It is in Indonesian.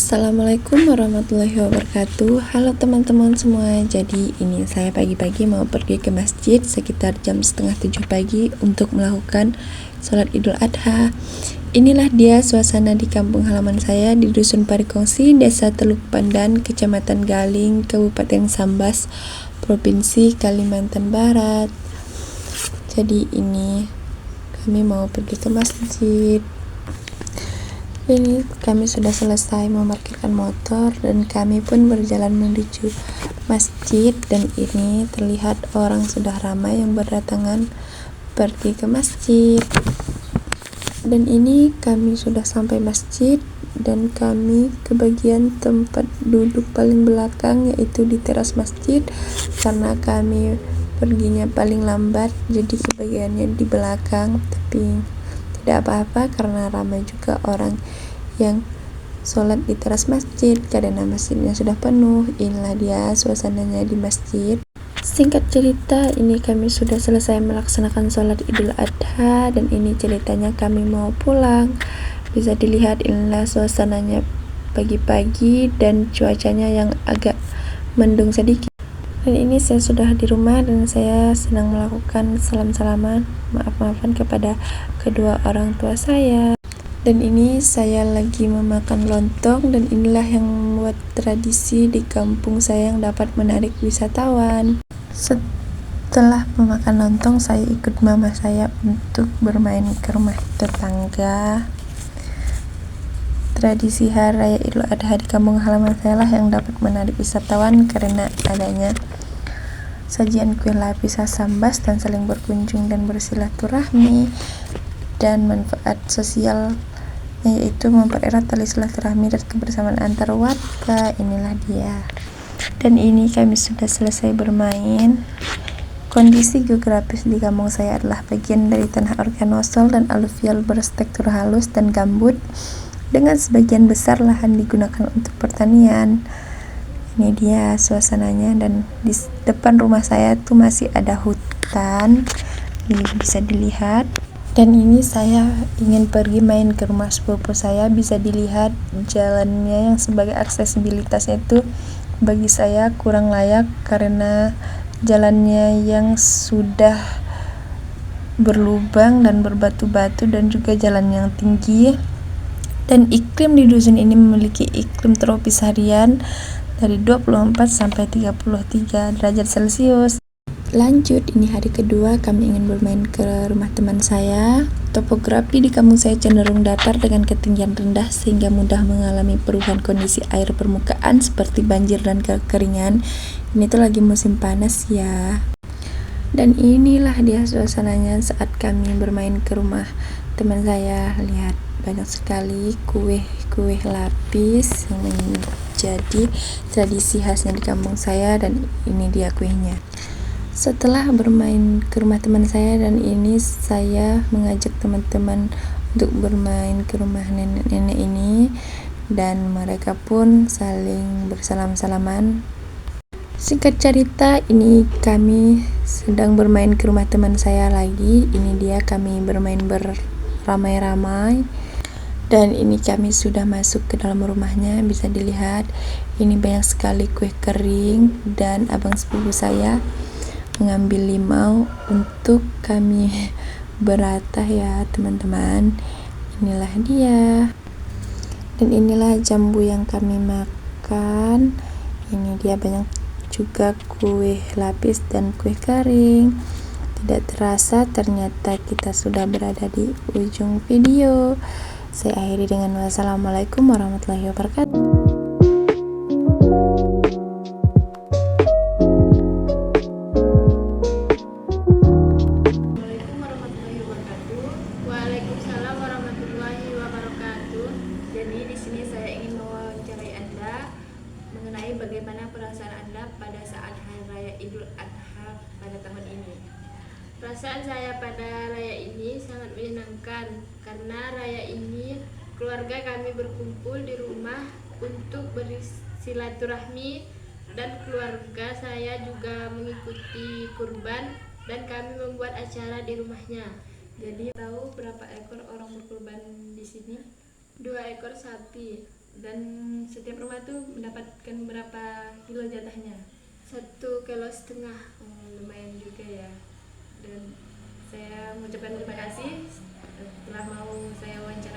Assalamualaikum warahmatullahi wabarakatuh. Halo teman-teman semua. Jadi ini saya pagi-pagi mau pergi ke masjid sekitar jam setengah 7 pagi untuk melakukan sholat Idul Adha. Inilah dia suasana di kampung halaman saya di Dusun Parikongsi, Desa Teluk Pandan, Kecamatan Galing, Kabupaten Sambas, Provinsi Kalimantan Barat. Jadi ini kami mau pergi ke masjid. Ini kami sudah selesai memarkirkan motor dan kami pun berjalan menuju masjid, dan ini terlihat orang sudah ramai yang berdatangan pergi ke masjid. Dan ini kami sudah sampai masjid dan kami ke bagian tempat duduk paling belakang, yaitu di teras masjid, karena kami perginya paling lambat jadi kebagiannya di belakang. Tapi tidak apa-apa karena ramai juga orang yang sholat di teras masjid karena masjidnya sudah penuh. Inilah dia suasananya di masjid. Singkat cerita, ini kami sudah selesai melaksanakan sholat Idul Adha dan ini ceritanya kami mau pulang. Bisa dilihat inilah suasananya pagi-pagi dan cuacanya yang agak mendung sedikit. Dan ini saya sudah di rumah dan saya sedang melakukan salam-salaman, maaf-maafan kepada kedua orang tua saya. Dan ini saya lagi memakan lontong, dan inilah yang membuat tradisi di kampung saya yang dapat menarik wisatawan. Setelah memakan lontong, saya ikut mama saya untuk bermain ke rumah tetangga. Tradisi Hari Raya Idul Adha di kampung halaman saya lah yang dapat menarik wisatawan karena adanya sajian kue lapis khas Sambas dan saling berkunjung dan bersilaturahmi, dan manfaat sosial yaitu mempererat tali silaturahmi dan kebersamaan antar warga. Inilah dia. Dan ini kami sudah selesai bermain. Kondisi geografis di kampung saya adalah bagian dari tanah organosol dan aluvial berstruktur halus dan gambut, dengan sebagian besar lahan digunakan untuk pertanian. Ini dia suasananya, dan di depan rumah saya tuh masih ada hutan, ini bisa dilihat. Dan ini saya ingin pergi main ke rumah sepupu saya, bisa dilihat jalannya yang sebagai aksesibilitasnya itu bagi saya kurang layak karena jalannya yang sudah berlubang dan berbatu-batu dan juga jalan yang tinggi. Dan iklim di dusun ini memiliki iklim tropis harian dari 24 sampai 33 derajat Celcius. Lanjut, ini hari kedua kami ingin bermain ke rumah teman saya. Topografi di kampung saya cenderung datar dengan ketinggian rendah sehingga mudah mengalami perubahan kondisi air permukaan seperti banjir dan kekeringan. Ini tuh lagi musim panas ya. Dan inilah dia suasananya saat kami bermain ke rumah teman saya. Lihat, banyak sekali kue lapis yang menjadi tradisi khasnya di kampung saya, dan ini dia kuenya. Setelah bermain ke rumah teman saya, dan ini saya mengajak teman-teman untuk bermain ke rumah nenek-nenek ini, dan mereka pun saling bersalam-salaman. Singkat cerita, ini kami sedang bermain ke rumah teman saya lagi. Ini dia kami bermain beramai-ramai. Dan ini kami sudah masuk ke dalam rumahnya, bisa dilihat ini banyak sekali kue kering, dan abang sepupu saya mengambil limau untuk kami beratah ya teman-teman. Inilah dia. Dan inilah jambu yang kami makan. Ini dia banyak juga kue lapis dan kue kering. Tidak terasa ternyata kita sudah berada di ujung video. Saya akhiri dengan wassalamualaikum warahmatullahi wabarakatuh. Waalaikumsalam warahmatullahi wabarakatuh. Jadi di sini saya ingin mewawancarai Anda mengenai bagaimana perasaan Anda pada saat Hari Raya Idul Adha pada tahun ini. Perasaan saya pada raya ini sangat menyenangkan karena raya ini keluarga kami berkumpul di rumah untuk bersilaturahmi, dan keluarga saya juga mengikuti kurban dan kami membuat acara di rumahnya. Jadi tahu berapa ekor orang berkurban di sini? 2 ekor sapi. Dan setiap rumah tuh mendapatkan berapa kilo jatahnya? 1,5 kilo. Lumayan juga ya. Dan saya mengucapkan terima kasih telah mau saya wawancara.